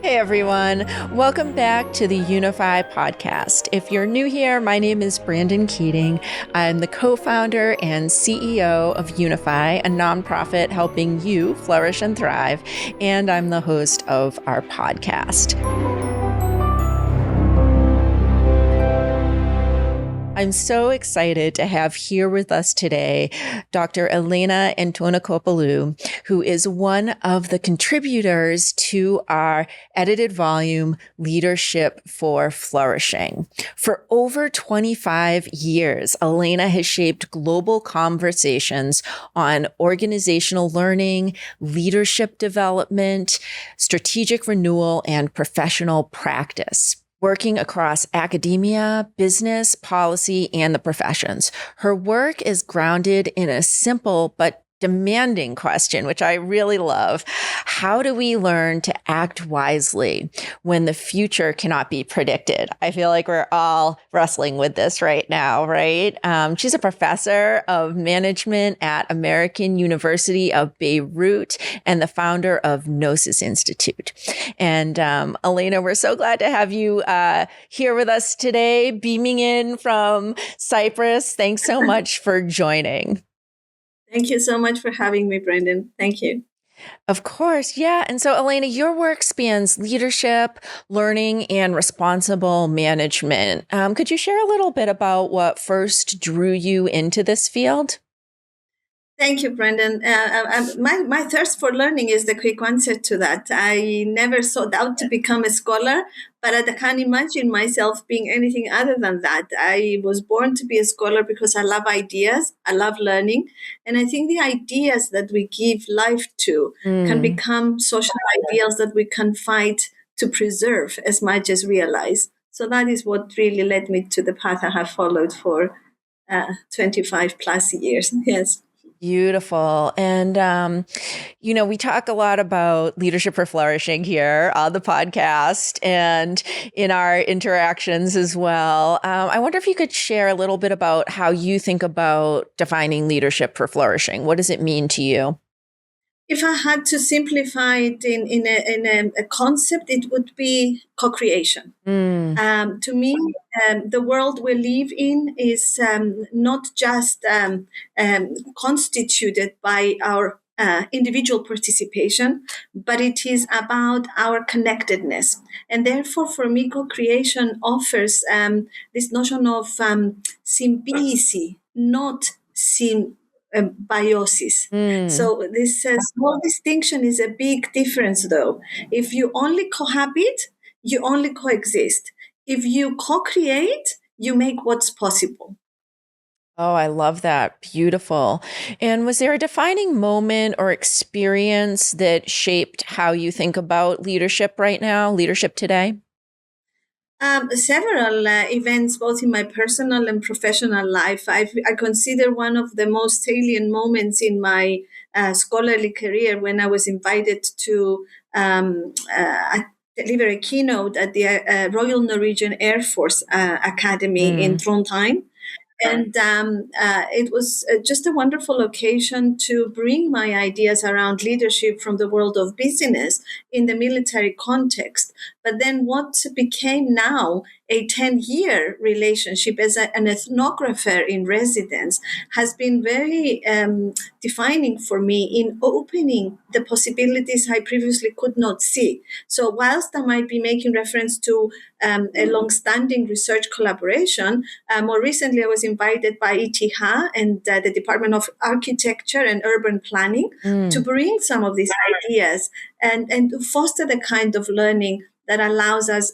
Hey everyone, welcome back to the YOUnify podcast. If you're new here, my name is Brandyn Keating. I'm the co-founder and CEO of YOUnify, a nonprofit helping you flourish and thrive, and I'm the host of our podcast. I'm so excited to have here with us today Dr. Elena Antonacopoulou, who is one of the contributors to our edited volume, Leadership for Flourishing. For over 25 years, Elena has shaped global conversations on organizational learning, leadership development, strategic renewal, and professional practice. Working across academia, business, policy, and the professions. Her work is grounded in a simple but demanding question, which I really love. How do we learn to act wisely when the future cannot be predicted? I feel like we're all wrestling with this right now, right? She's a professor of management at American University of Beirut and the founder of Gnosis Institute. And Elena, we're so glad to have you here with us today, beaming in from Cyprus. Thanks so much for joining. Thank you so much for having me, Brandyn. Thank you. Of course. Yeah. And so, Elena, your work spans leadership, learning, and responsible management. Could you share a little bit about what first drew you into this field? Thank you, Brandyn. My thirst for learning is the quick answer to that. I never sought out to become a scholar, but I can't imagine myself being anything other than that. I was born to be a scholar because I love ideas, I love learning, and I think the ideas that we give life to can become social ideals that we can fight to preserve as much as realize. So that is what really led me to the path I have followed for 25 plus years. Yes. Beautiful. And, we talk a lot about leadership for flourishing here on the podcast and in our interactions as well. I wonder if you could share a little bit about how you think about defining leadership for flourishing. What does it mean to you? If I had to simplify it in a concept, it would be co-creation. To me, the world we live in is not just constituted by our individual participation, but it is about our connectedness. And therefore, for me, co-creation offers this notion of symbiosis, not symbiosis. So this small distinction is a big difference, though. If you only cohabit, you only coexist. If you co-create, you make what's possible. Oh, I love that. Beautiful. And was there a defining moment or experience that shaped how you think about leadership right now, leadership today? Several events, both in my personal and professional life. I consider one of the most salient moments in my scholarly career when I was invited to deliver a keynote at the Royal Norwegian Air Force Academy in Trondheim. And it was just a wonderful occasion to bring my ideas around leadership from the world of business in the military context. But then what became now a 10-year relationship as an ethnographer in residence has been very defining for me in opening the possibilities I previously could not see. So whilst I might be making reference to a long-standing research collaboration, more recently I was invited by ETH and the Department of Architecture and Urban Planning to bring some of these ideas and to foster the kind of learning that allows us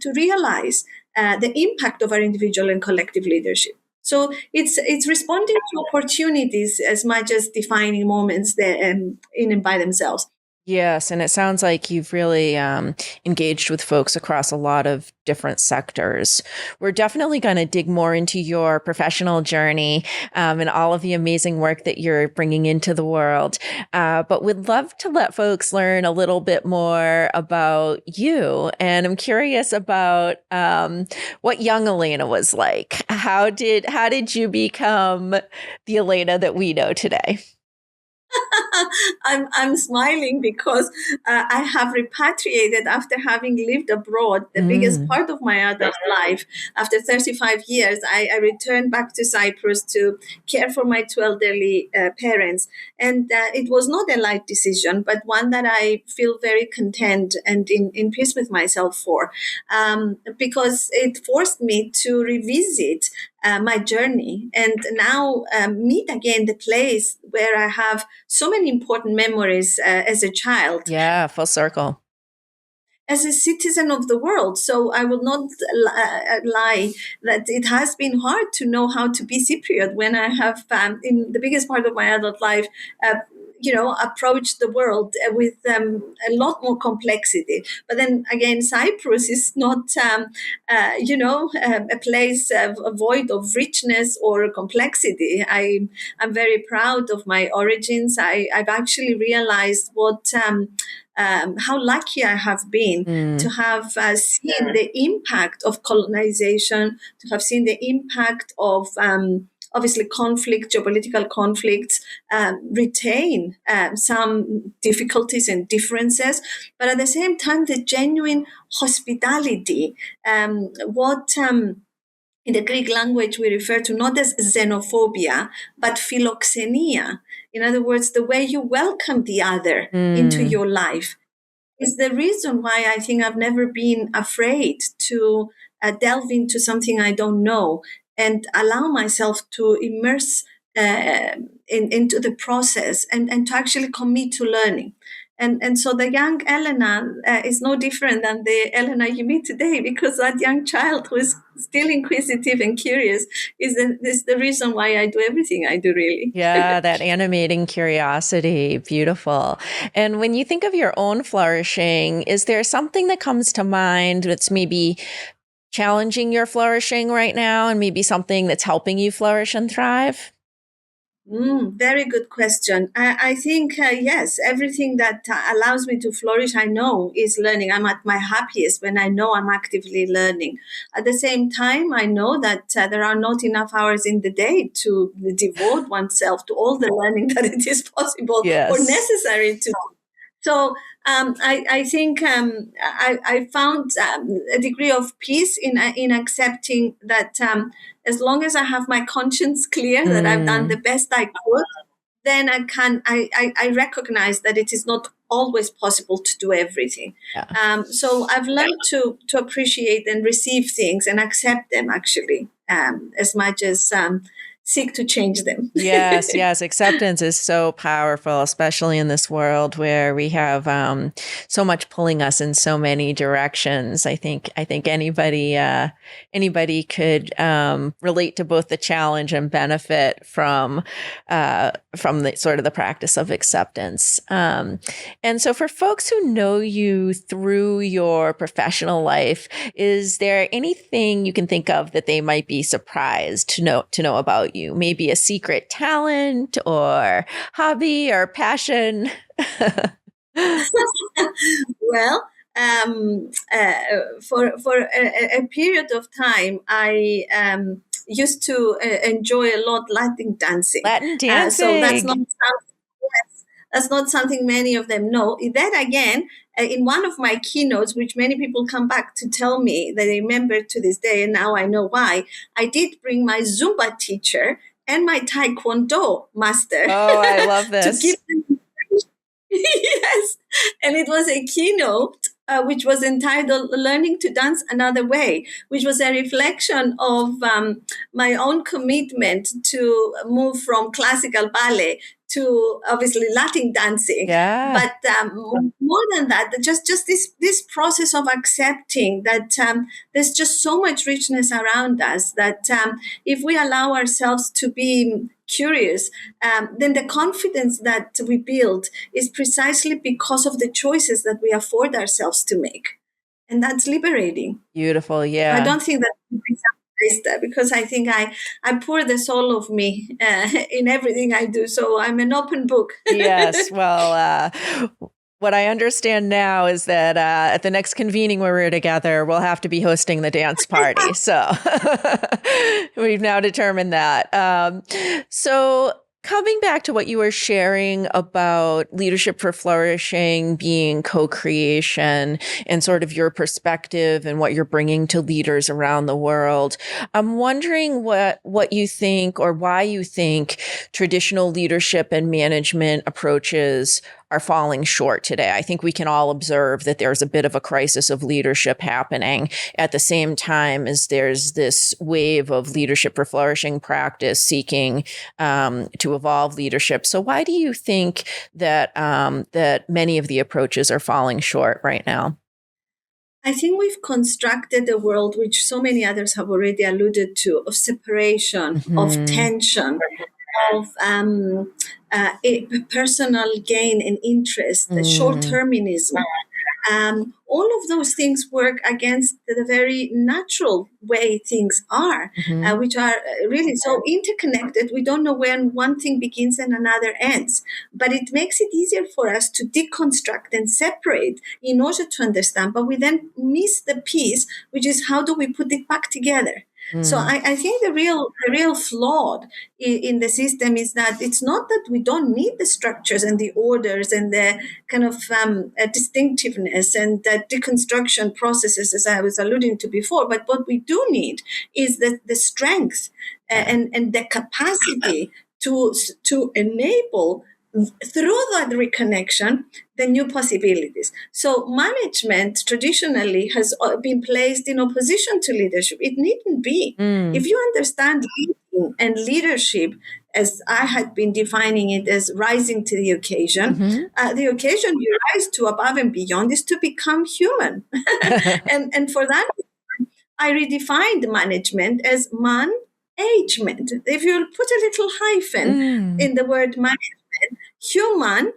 to realize the impact of our individual and collective leadership. So it's responding to opportunities as much as defining moments in and by themselves. Yes, and it sounds like you've really engaged with folks across a lot of different sectors. We're definitely going to dig more into your professional journey and all of the amazing work that you're bringing into the world. But we'd love to let folks learn a little bit more about you. And I'm curious about what young Elena was like. How did you become the Elena that we know today? I'm smiling because I have repatriated after having lived abroad the biggest part of my adult life. After 35 years, I returned back to Cyprus to care for my two elderly parents. And it was not a light decision, but one that I feel very content and in peace with myself for, because it forced me to revisit my journey and now meet again the place where I have so many important memories as a child. Yeah, full circle. As a citizen of the world. So I will not lie that it has been hard to know how to be Cypriot when I have, in the biggest part of my adult life, approached the world with a lot more complexity. But then again, Cyprus is not, a place void of richness or complexity. I'm very proud of my origins. I've actually realized how lucky I have been to have seen the impact of colonization, to have seen the impact of obviously conflict, geopolitical conflicts, retain some difficulties and differences, but at the same time, the genuine hospitality, in the Greek language, we refer to not as xenophobia, but philoxenia. In other words, the way you welcome the other into your life is the reason why I think I've never been afraid to delve into something I don't know and allow myself to immerse into the process and to actually commit to learning. And so the young Elena is no different than the Elena you meet today, because that young child who is still inquisitive and curious is the reason why I do everything I do, really. Yeah, that animating curiosity. Beautiful. And when you think of your own flourishing, is there something that comes to mind that's maybe challenging your flourishing right now and maybe something that's helping you flourish and thrive? Very good question. I think, yes, everything that allows me to flourish, I know, is learning. I'm at my happiest when I know I'm actively learning. At the same time, I know that there are not enough hours in the day to devote oneself to all the learning that it is possible or necessary to. So I think I found a degree of peace in accepting that as long as I have my conscience clear that I've done the best I could, then I recognize that it is not always possible to do everything. Yeah. So I've learned to appreciate and receive things and accept them, actually, as much as seek to change them. Yes. Acceptance is so powerful, especially in this world where we have so much pulling us in so many directions. I think anybody could relate to both the challenge and benefit from the sort of the practice of acceptance. And so, for folks who know you through your professional life, is there anything you can think of that they might be surprised to know about you? Maybe a secret talent or hobby or passion? Well, for a period of time, I used to enjoy a lot Latin dancing. Latin dancing. So that's not something many of them know. Then again, in one of my keynotes, which many people come back to tell me that they remember to this day, and now I know why, I did bring my Zumba teacher and my Taekwondo master. Oh, I love this. To give them yes. And it was a keynote which was entitled Learning to Dance Another Way, which was a reflection of my own commitment to move from classical ballet to obviously Latin dancing. Yeah. But more than that, just this process of accepting that there's just so much richness around us that if we allow ourselves to be curious, then the confidence that we build is precisely because of the choices that we afford ourselves to make. And that's liberating. Beautiful. Yeah. I don't think that because I think I pour the soul of me in everything I do. So I'm an open book. Yes. Well, what I understand now is that at the next convening where we're together, we'll have to be hosting the dance party. So we've now determined that. So Coming back to what you were sharing about leadership for flourishing being co-creation and sort of your perspective and what you're bringing to leaders around the world, I'm wondering what you think or why you think traditional leadership and management approaches are falling short today. I think we can all observe that there's a bit of a crisis of leadership happening at the same time as there's this wave of leadership for flourishing practice seeking to evolve leadership. So why do you think that that many of the approaches are falling short right now? I think we've constructed a world which so many others have already alluded to, of separation, of tension, of personal gain and interest, short-termism. All of those things work against the very natural way things are, which are really so interconnected. We don't know when one thing begins and another ends. But it makes it easier for us to deconstruct and separate in order to understand. But we then miss the piece, which is how do we put it back together? So I think the real flaw in the system is that it's not that we don't need the structures and the orders and the kind of distinctiveness and the deconstruction processes, as I was alluding to before, but what we do need is the strength and the capacity to enable through that reconnection, the new possibilities. So management traditionally has been placed in opposition to leadership. It needn't be. If you understand leading and leadership, as I had been defining it as rising to the occasion you rise to above and beyond is to become human. and for that, I redefined management as man-agement. If you put a little hyphen in the word management, human,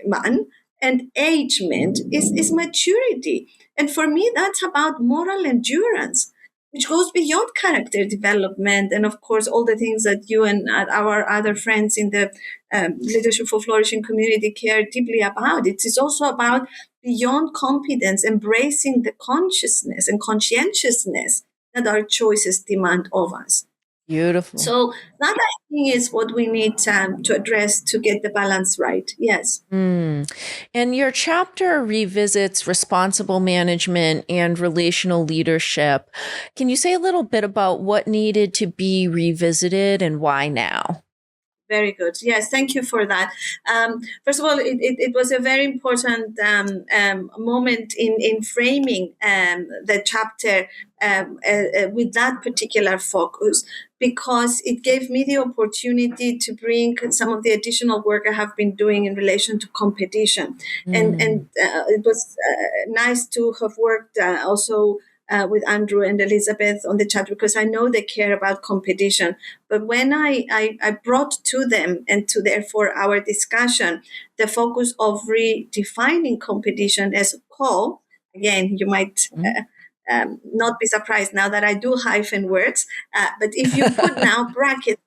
man, and agement is maturity. And for me, that's about moral endurance, which goes beyond character development and, of course, all the things that you and our other friends in the Leadership for Flourishing community care deeply about. It is also about beyond competence, embracing the consciousness and conscientiousness that our choices demand of us. Beautiful. So that, I think, is what we need to address to get the balance right. Yes. And your chapter revisits responsible management and relational leadership. Can you say a little bit about what needed to be revisited and why now? Very good. Yes, thank you for that. First of all, it was a very important moment in framing the chapter with that particular focus, because it gave me the opportunity to bring some of the additional work I have been doing in relation to competition. And it was nice to have worked also with Andrew and Elizabeth on the chat, because I know they care about competition. But when I brought to them and to therefore our discussion the focus of redefining competition as again, you might not be surprised now that I do hyphen words, but if you put now brackets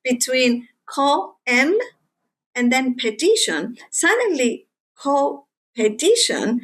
between and then petition, suddenly petition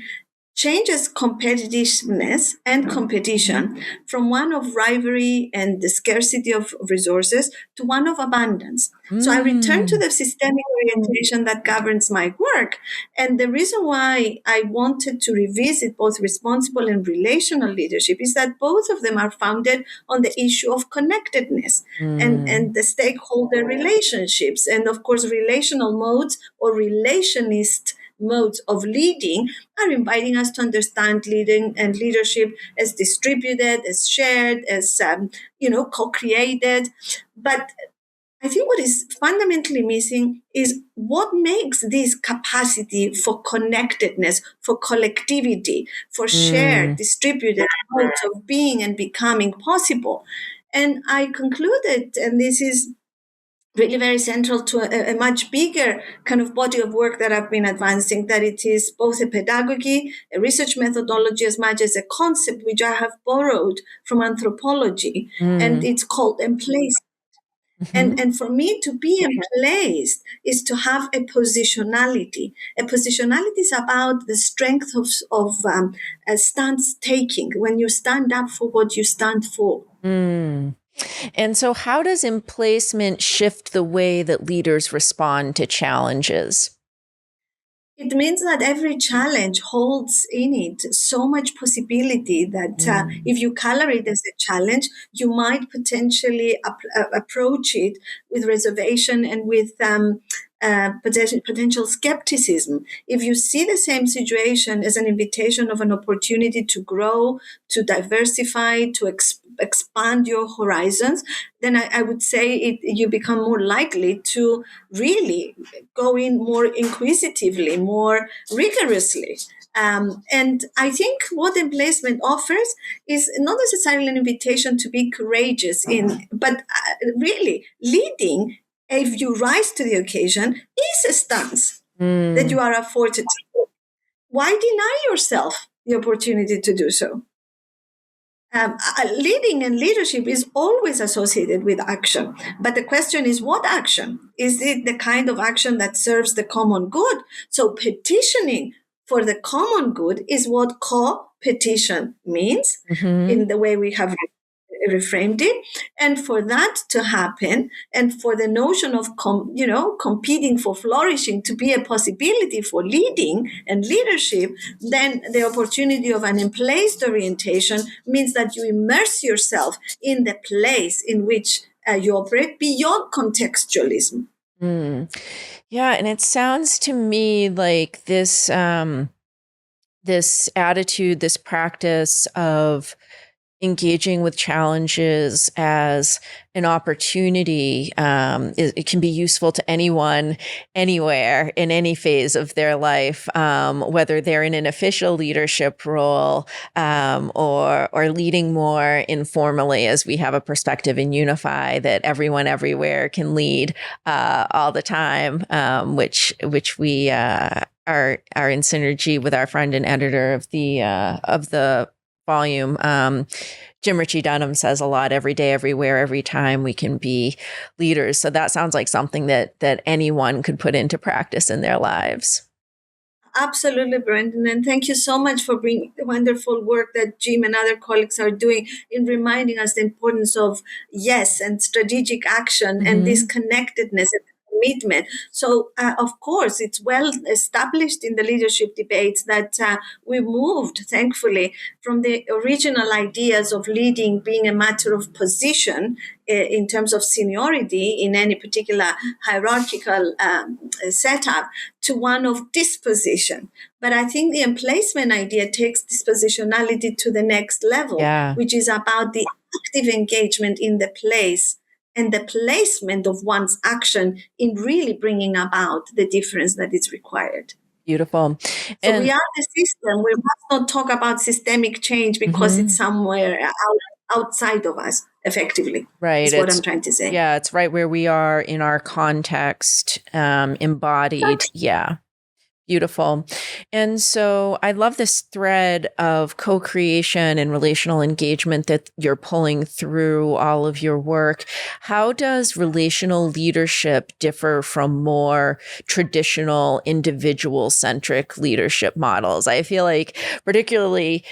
changes competitiveness and competition from one of rivalry and the scarcity of resources to one of abundance. So I return to the systemic orientation that governs my work. And the reason why I wanted to revisit both responsible and relational leadership is that both of them are founded on the issue of connectedness and the stakeholder relationships. And of course, relational modes or relationist modes of leading are inviting us to understand leading and leadership as distributed, as shared, as co-created. But I think what is fundamentally missing is what makes this capacity for connectedness, for collectivity, for shared, distributed modes of being and becoming possible. And I concluded, and this is really very central to a much bigger kind of body of work that I've been advancing, that it is both a pedagogy, a research methodology, as much as a concept, which I have borrowed from anthropology, and it's called emplacement. And for me to be emplaced is to have a positionality. A positionality is about the strength of a stance taking, when you stand up for what you stand for. And so how does emplacement shift the way that leaders respond to challenges? It means that every challenge holds in it so much possibility that if you color it as a challenge, you might potentially approach it with reservation and with potential skepticism. If you see the same situation as an invitation of an opportunity to grow, to diversify, to expand your horizons, then I would say you become more likely to really go in more inquisitively, more rigorously. And I think what emplacement offers is not necessarily an invitation to be courageous but really leading. If you rise to the occasion, is a stance that you are afforded to take. Why deny yourself the opportunity to do so? Leading and leadership is always associated with action. But the question is, what action? Is it the kind of action that serves the common good? So petitioning for the common good is what co-petition means in the way we have reframed it. And for that to happen, and for the notion of competing for flourishing to be a possibility for leading and leadership, then the opportunity of an emplaced orientation means that you immerse yourself in the place in which you operate beyond contextualism. Yeah, and it sounds to me like this this attitude, this practice of engaging with challenges as an opportunity, it can be useful to anyone, anywhere, in any phase of their life, whether they're in an official leadership role or leading more informally, as we have a perspective in YOUnify that everyone everywhere can lead all the time, which we are in synergy with our friend and editor of the volume. Jim Ritchie Dunham says a lot: every day, everywhere, every time we can be leaders. So that sounds like something that anyone could put into practice in their lives. Absolutely, Brandyn. And thank you so much for bringing the wonderful work that Jim and other colleagues are doing in reminding us the importance of yes and strategic action and this connectedness and commitment. So, of course, it's well established in the leadership debates that we moved, thankfully, from the original ideas of leading being a matter of position in terms of seniority in any particular hierarchical setup to one of disposition. But I think the emplacement idea takes dispositionality to the next level, which is about the active engagement in the place and the placement of one's action in really bringing about the difference that is required. Beautiful. So we are the system. We must not talk about systemic change because it's somewhere outside of us, effectively. Right. That's what I'm trying to say. Yeah, it's right where we are in our context, embodied. Yeah. Beautiful. And so I love this thread of co-creation and relational engagement that you're pulling through all of your work. How does relational leadership differ from more traditional individual-centric leadership models? I feel like particularly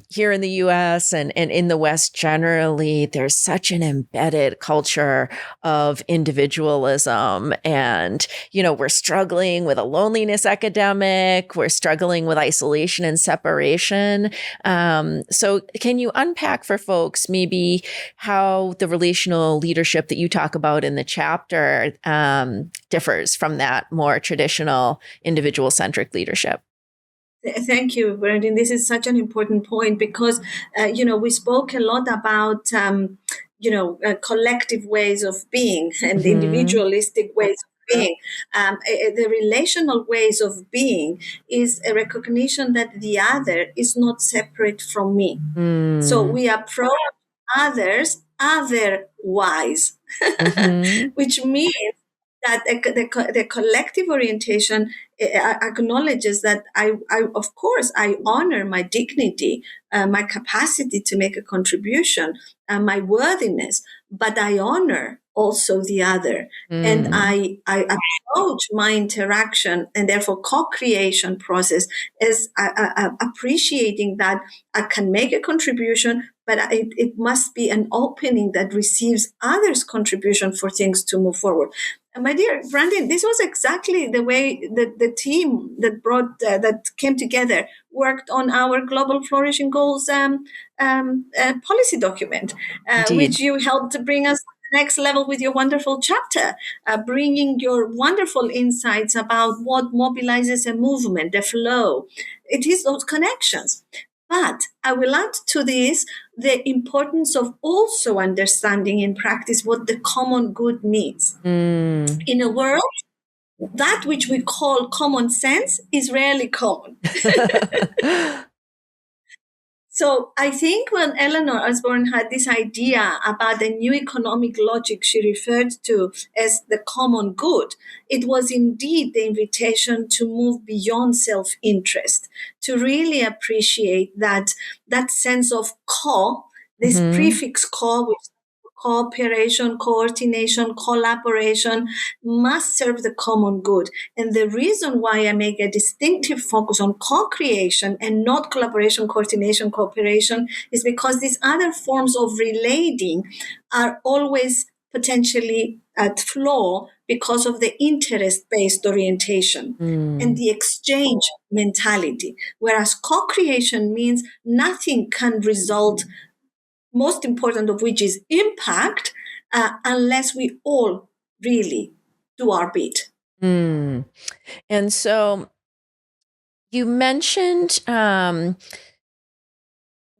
here in the US and in the West generally, there's such an embedded culture of individualism. And, we're struggling with a loneliness epidemic. We're struggling with isolation and separation. So can you unpack for folks maybe how the relational leadership that you talk about in the chapter differs from that more traditional individual-centric leadership? Thank you, Brandyn. This is such an important point because, we spoke a lot about, collective ways of being and individualistic ways of being. The relational ways of being is a recognition that the other is not separate from me. So we approach others otherwise, which means that the collective orientation acknowledges that I of course, I honor my dignity, my capacity to make a contribution, my worthiness, but I honor also the other. And I approach my interaction and therefore co-creation process as appreciating that I can make a contribution, but it must be an opening that receives others' contribution for things to move forward. And my dear Brandyn, this was exactly the way that the team that came together worked on our Global Flourishing Goals policy document, which you helped bring us to the next level with your wonderful chapter, bringing your wonderful insights about what mobilizes a movement, the flow. It is those connections. But I will add to this the importance of also understanding in practice what the common good means. In a world, that which we call common sense is rarely common. So I think when Eleanor Osborne had this idea about the new economic logic she referred to as the common good, it was indeed the invitation to move beyond self-interest, to really appreciate that sense of this prefix which cooperation, coordination, collaboration must serve the common good. And the reason why I make a distinctive focus on co-creation and not collaboration, coordination, cooperation is because these other forms of relating are always potentially at flaw because of the interest-based orientation and the exchange mentality. Whereas co-creation means nothing can result, most important of which is impact, unless we all really do our bit. And so you mentioned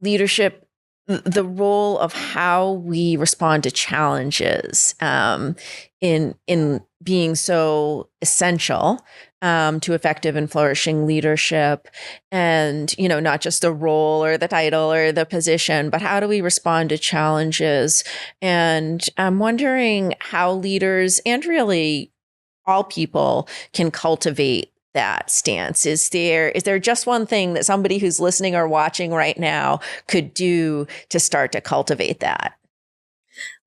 leadership, the role of how we respond to challenges in being so essential to effective and flourishing leadership, and not just the role or the title or the position, but how do we respond to challenges? And I'm wondering how leaders and really all people can cultivate that stance. Is there just one thing that somebody who's listening or watching right now could do to start to cultivate that?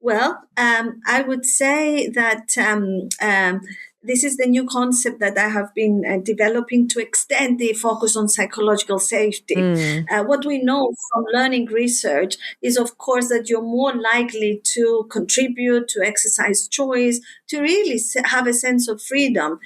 Well, I would say that this is the new concept that I have been developing to extend the focus on psychological safety. What we know from learning research is, of course, that you're more likely to contribute, to exercise choice, to really have a sense of freedom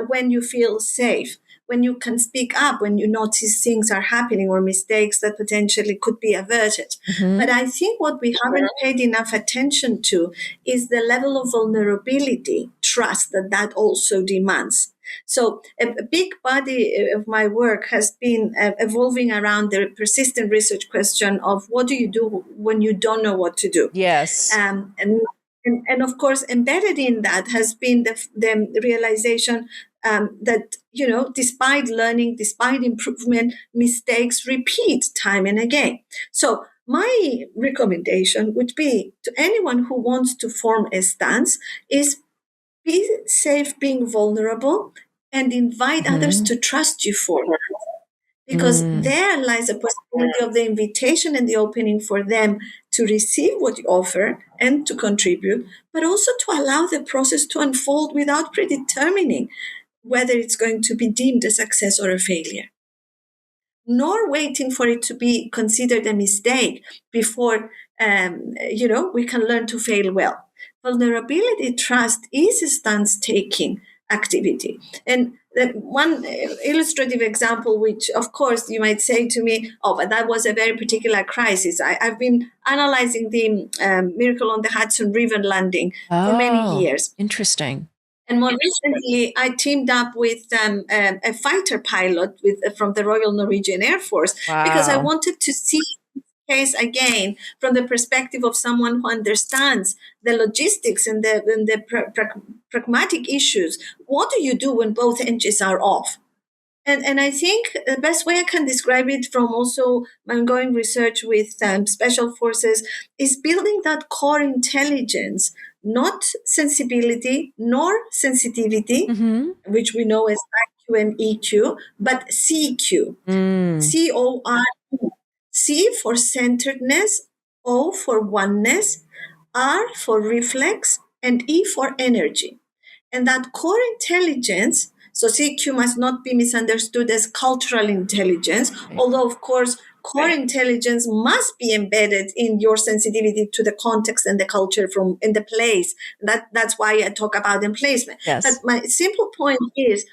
when you feel safe, when you can speak up, when you notice things are happening or mistakes that potentially could be averted. But I think what we haven't paid enough attention to is the level of vulnerability, trust that also demands. So a big body of my work has been evolving around the persistent research question of what do you do when you don't know what to do? Yes. And of course, embedded in that has been the realization that, despite learning, despite improvement, mistakes repeat time and again. So my recommendation would be to anyone who wants to form a stance is be safe being vulnerable and invite others to trust you for it. Because there lies a possibility of the invitation and the opening for them to receive what you offer and to contribute, but also to allow the process to unfold without predetermining whether it's going to be deemed a success or a failure, nor waiting for it to be considered a mistake before, we can learn to fail well. Vulnerability trust is a stance-taking activity. And the one illustrative example, which of course you might say to me, oh, but that was a very particular crisis. I've been analyzing the Miracle on the Hudson River landing for many years. Interesting. And more recently, I teamed up with a fighter pilot from the Royal Norwegian Air Force because I wanted to see the case again from the perspective of someone who understands the logistics and the pragmatic issues. What do you do when both engines are off? And I think the best way I can describe it from also my ongoing research with special forces is building that core intelligence, not sensibility nor sensitivity, which we know as IQ and EQ, but CQ, CORE. C for centeredness, O for oneness, R for reflex, and E for energy. And that core intelligence So CQ must not be misunderstood as cultural intelligence, although, of course, core intelligence must be embedded in your sensitivity to the context and the culture from in the place. That's why I talk about emplacement. Yes. But my simple point is,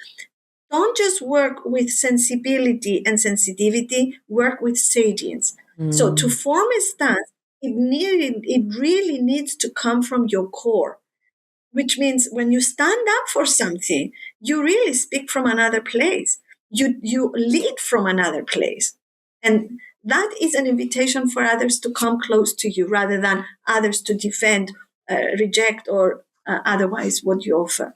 don't just work with sensibility and sensitivity, work with salience. So to form a stance, it really needs to come from your core, which means when you stand up for something, you really speak from another place. You lead from another place. And that is an invitation for others to come close to you rather than others to defend, reject, or otherwise what you offer.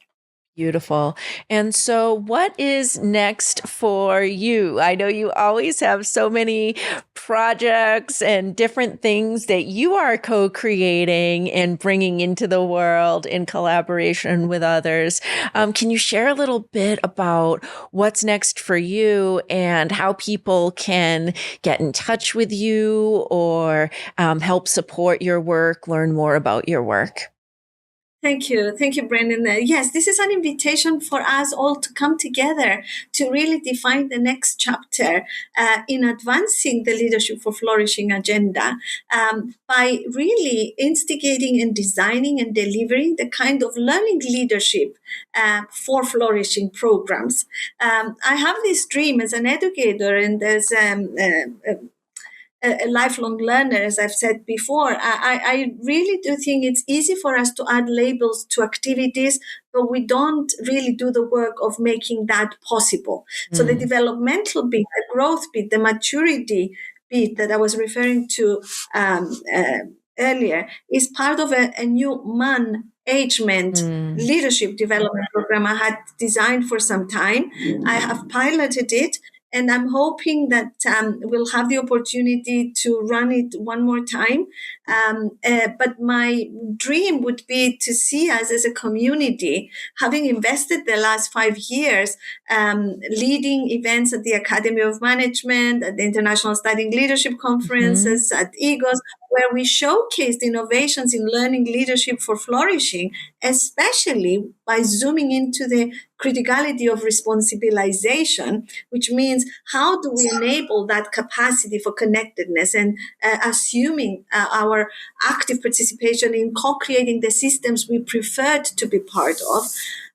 Beautiful. And so what is next for you? I know you always have so many projects and different things that you are co-creating and bringing into the world in collaboration with others. Can you share a little bit about what's next for you and how people can get in touch with you or help support your work, learn more about your work? Thank you. Thank you, Brandyn. Yes, this is an invitation for us all to come together to really define the next chapter in advancing the Leadership for Flourishing agenda by really instigating and designing and delivering the kind of learning leadership for flourishing programs. I have this dream as an educator and as a lifelong learner, as I've said before. I really do think it's easy for us to add labels to activities, but we don't really do the work of making that possible. So the developmental bit, the growth bit, the maturity bit that I was referring to earlier is part of a new management leadership development program I had designed for some time. I have piloted it. And I'm hoping that we'll have the opportunity to run it one more time. But my dream would be to see us as a community, having invested the last 5 years leading events at the Academy of Management, at the International Studying Leadership Conferences, at EGOS, where we showcased innovations in learning leadership for flourishing, especially by zooming into the criticality of responsibilization, which means how do we enable that capacity for connectedness and assuming our active participation in co-creating the systems we preferred to be part of.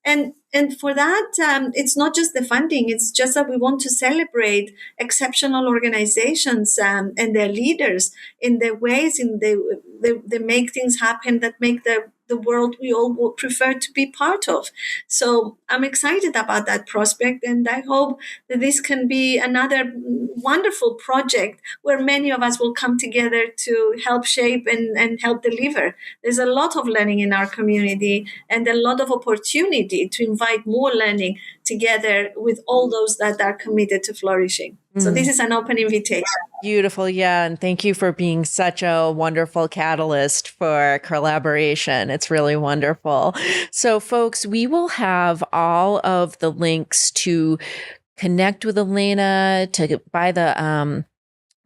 And for that, it's not just the funding, it's just that we want to celebrate exceptional organizations and their leaders in the ways they make things happen that make the world we all would prefer to be part of. So I'm excited about that prospect, and I hope that this can be another wonderful project where many of us will come together to help shape and help deliver. There's a lot of learning in our community and a lot of opportunity to invite more learning together with all those that are committed to flourishing. So this is an open invitation. Beautiful. Yeah. And thank you for being such a wonderful catalyst for collaboration. It's really wonderful. So folks, we will have all of the links to connect with Elena, to buy the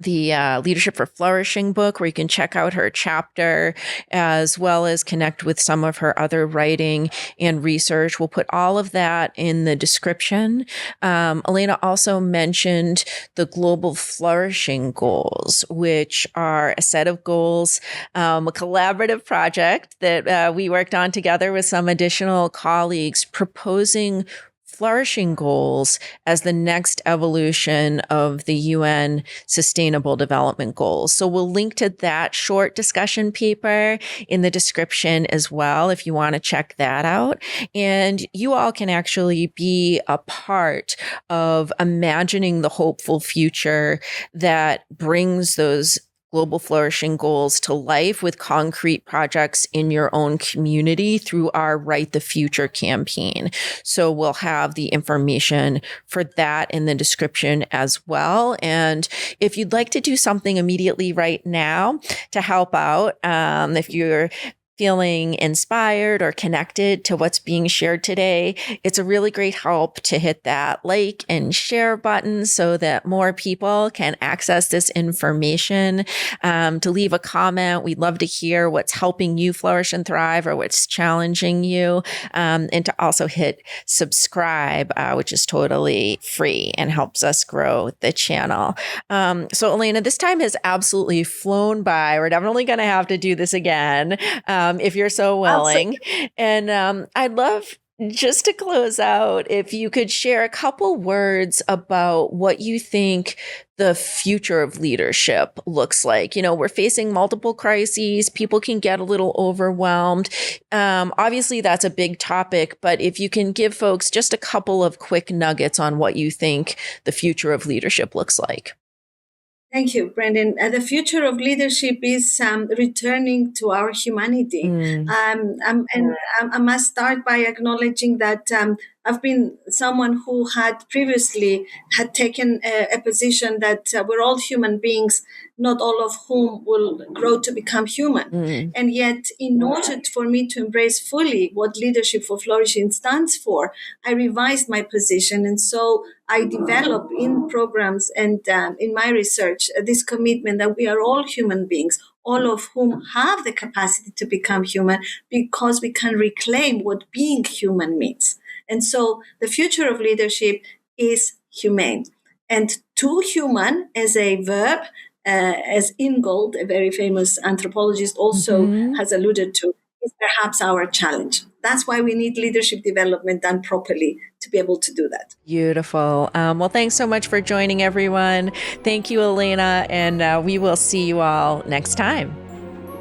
Leadership for Flourishing book, where you can check out her chapter, as well as connect with some of her other writing and research. We'll put all of that in the description. Elena also mentioned the Global Flourishing Goals, which are a set of goals, a collaborative project that we worked on together with some additional colleagues, proposing flourishing goals as the next evolution of the UN Sustainable Development Goals. So we'll link to that short discussion paper in the description as well, if you want to check that out. And you all can actually be a part of imagining the hopeful future that brings those global flourishing goals to life with concrete projects in your own community through our Write the Future campaign. So we'll have the information for that in the description as well. And if you'd like to do something immediately right now to help out, if you're feeling inspired or connected to what's being shared today, it's a really great help to hit that like and share button so that more people can access this information. To leave a comment, we'd love to hear what's helping you flourish and thrive or what's challenging you, and to also hit subscribe, which is totally free and helps us grow the channel. So Elena, this time has absolutely flown by. We're definitely going to have to do this again. If you're so willing. And I'd love, just to close out, if you could share a couple words about what you think the future of leadership looks like. You know, we're facing multiple crises. People can get a little overwhelmed. Obviously, that's a big topic, but if you can give folks just a couple of quick nuggets on what you think the future of leadership looks like. Thank you, Brandyn. The future of leadership is returning to our humanity. And I must start by acknowledging that I've been someone who had previously had taken a position that we're all human beings, not all of whom will grow to become human. And yet, in order for me to embrace fully what Leadership for Flourishing stands for, I revised my position. And so I develop in programs and in my research this commitment that we are all human beings, all of whom have the capacity to become human because we can reclaim what being human means. And so the future of leadership is humane. And to human as a verb, as Ingold, a very famous anthropologist, also has alluded to, is perhaps our challenge. That's why we need leadership development done properly to be able to do that. Beautiful. Well, thanks so much for joining, everyone. Thank you, Elena, and we will see you all next time.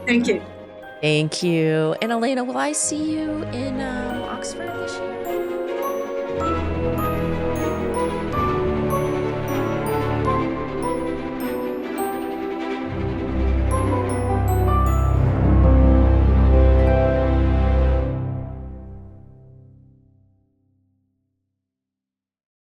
Thank you. Thank you. And Elena, will I see you in Oxford this year?